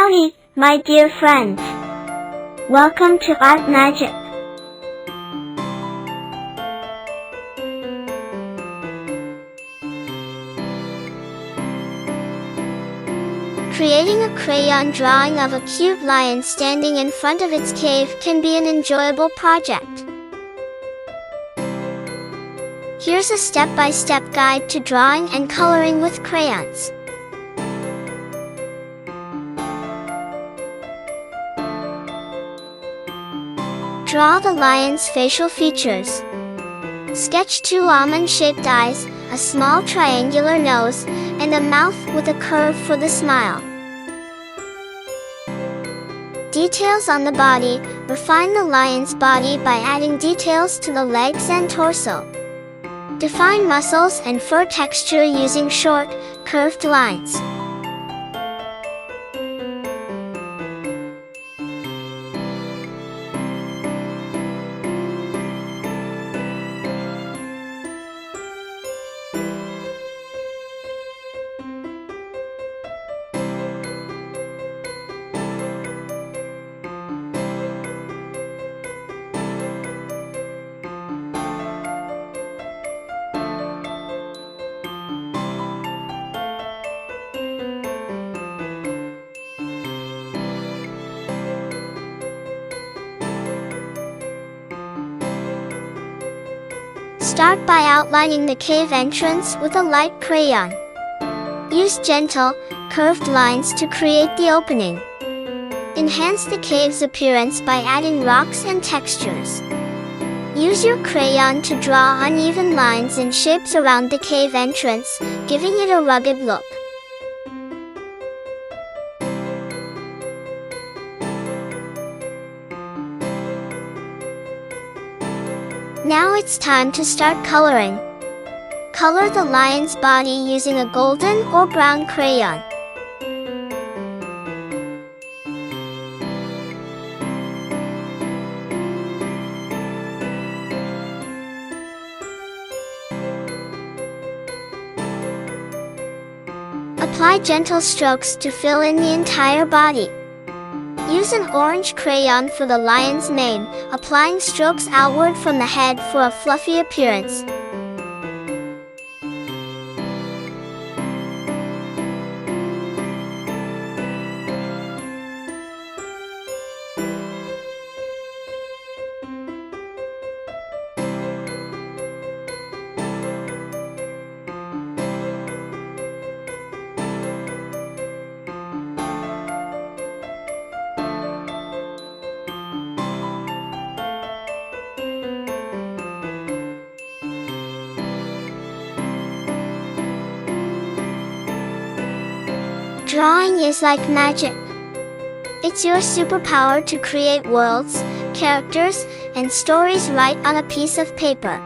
Howdy, my dear friends. Welcome to Art Magic. Creating a crayon drawing of a cute lion standing in front of its cave can be an enjoyable project. Here's a step-by-step guide to drawing and coloring with crayons. Draw the lion's facial features. Sketch 2 almond-shaped eyes, a small triangular nose, and a mouth with a curve for the smile. Details on the body. Refine the lion's body by adding details to the legs and torso. Define muscles and fur texture using short, curved lines. Start by outlining the cave entrance with a light crayon. Use gentle, curved lines to create the opening. Enhance the cave's appearance by adding rocks and textures. Use your crayon to draw uneven lines and shapes around the cave entrance, giving it a rugged look. Now it's time to start coloring. Color the lion's body using a golden or brown crayon. Apply gentle strokes to fill in the entire body. Use an orange crayon for the lion's mane, applying strokes outward from the head for a fluffy appearance. Drawing is like magic. It's your superpower to create worlds, characters, and stories right on a piece of paper.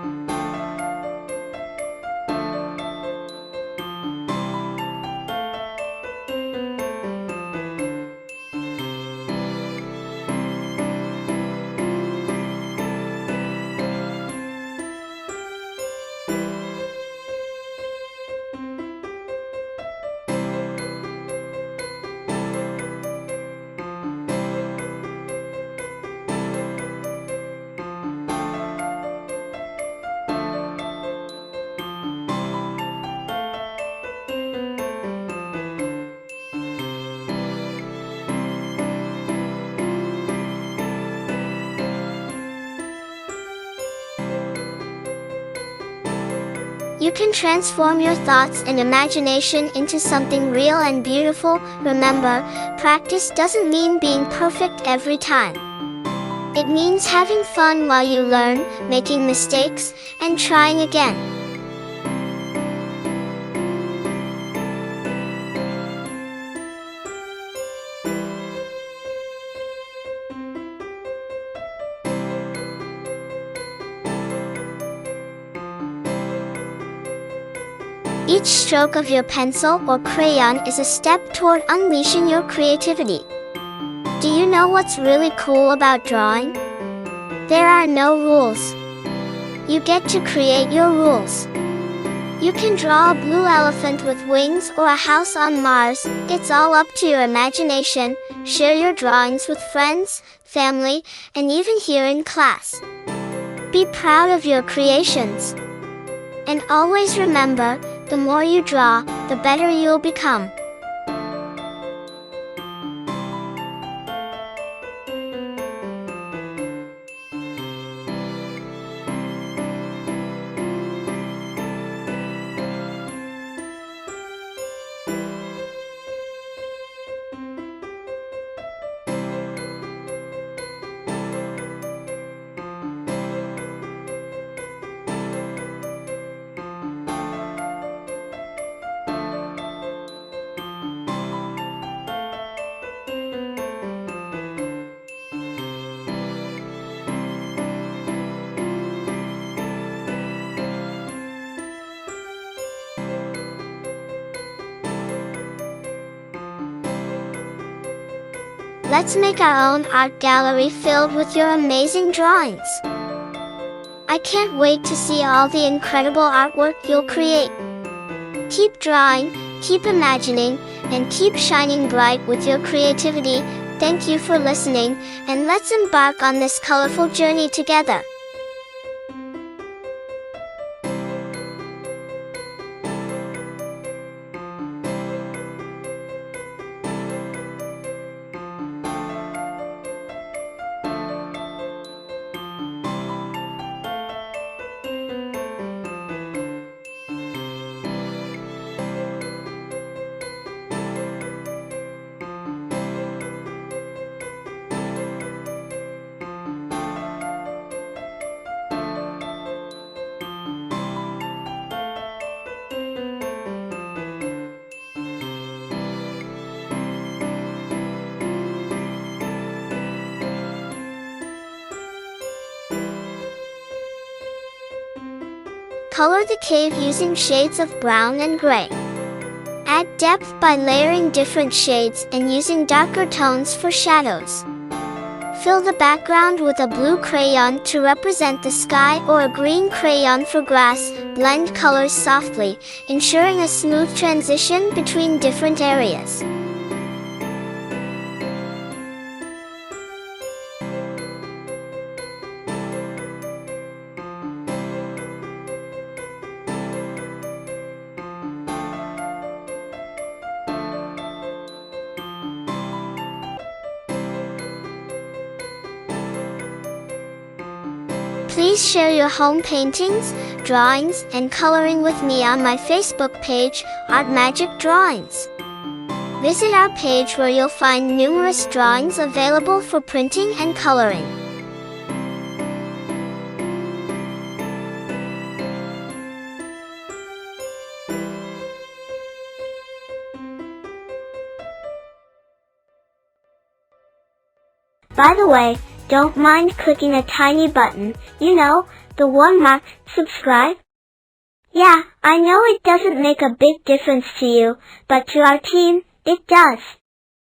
You can transform your thoughts and imagination into something real and beautiful. Remember, practice doesn't mean being perfect every time. It means having fun while you learn, making mistakes, and trying again. Each stroke of your pencil or crayon is a step toward unleashing your creativity. Do you know what's really cool about drawing? There are no rules. You get to create your rules. You can draw a blue elephant with wings or a house on Mars. It's all up to your imagination. Share your drawings with friends, family, and even here in class. Be proud of your creations. And always remember, the more you draw, the better you'll become. Let's make our own art gallery filled with your amazing drawings. I can't wait to see all the incredible artwork you'll create. Keep drawing, keep imagining, and keep shining bright with your creativity. Thank you for listening, and let's embark on this colorful journey together. Color the cave using shades of brown and gray. Add depth by layering different shades and using darker tones for shadows. Fill the background with a blue crayon to represent the sky or a green crayon for grass. Blend colors softly, ensuring a smooth transition between different areas. Please share your home paintings, drawings, and coloring with me on my Facebook page, Art Magic Drawings. Visit our page where you'll find numerous drawings available for printing and coloring. By the way, don't mind clicking a tiny button, you know, the one marked subscribe. Yeah, I know it doesn't make a big difference to you, but to our team, it does.